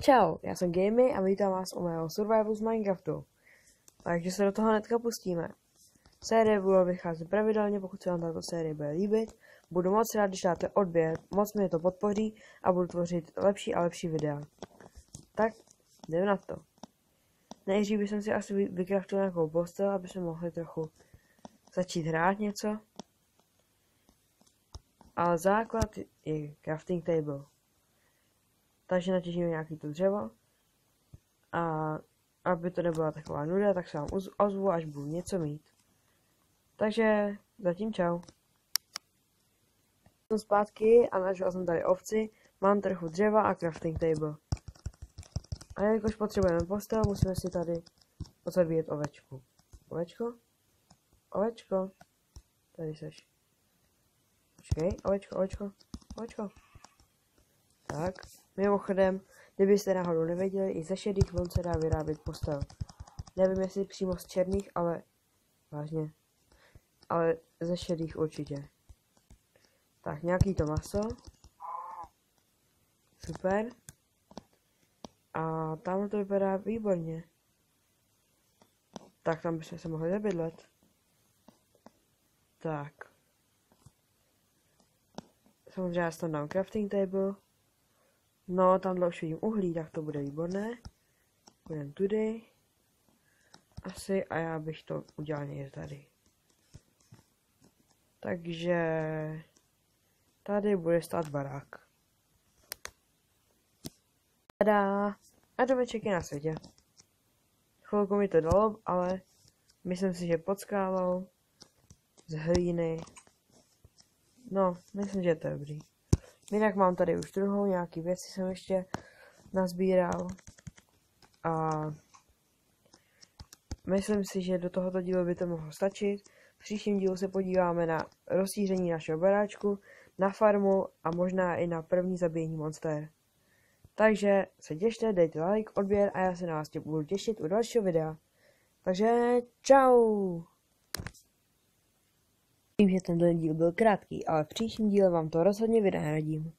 Čau, já jsem Gamey a vítám vás u mého survivalu z Minecraftu. Takže se do toho hnedka pustíme. Série bude vycházet pravidelně, pokud se vám tato série bude líbit. Budu moc rád, když dáte odběr, moc mě to podpoří a budu tvořit lepší a lepší videa. Tak, jdeme na to. Nejdřív bych si asi vykraftil nějakou postel, aby jsme mohli trochu začít hrát něco. Ale základ je crafting table. Takže natěžíme nějaký to dřevo. A aby to nebyla taková nuda, tak se vám ozvu, až budu něco mít. Takže zatím čau. Jsem zpátky a našel jsem tady ovci, mám trochu dřeva a crafting table. A jelikož potřebujeme postel, musíme si tady pozabíjet ovečku. Ovečko? Ovečko? Tady seš. Počkej, ovečko. Tak, mimochodem, kdybyste náhodou nevěděli, i ze šedých vln se dá vyrábět postel. Nevím, jestli přímo z černých, ale vážně. Ale ze šedých určitě. Tak, nějaký to maso. Super. A tam to vypadá výborně. Tak, tam bychom se mohli zabydlet. Tak. Samozřejmě já tam dám crafting table. No, tamhle už vidím uhlí, tak to bude výborné. Půjdeme tudy. Asi, a já bych to udělal někde tady. Takže tady bude stát barák. Tada! A domeček je na světě. Chvilku mi to dalo, ale myslím si, že pod skálou, z hlíny. No, myslím, že to je dobrý. Jinak mám tady už druhou, nějaký věci jsem ještě nazbíral. A myslím si, že do tohoto dílu by to mohlo stačit. V příštím dílu se podíváme na rozšíření našeho baráčku, na farmu a možná i na první zabíjení monster. Takže se těšte, dejte like, odběr a já se na vás budu těšit u dalšího videa. Takže čau! Vím, že ten díl byl krátký, ale v příštím díle vám to rozhodně vynahradím.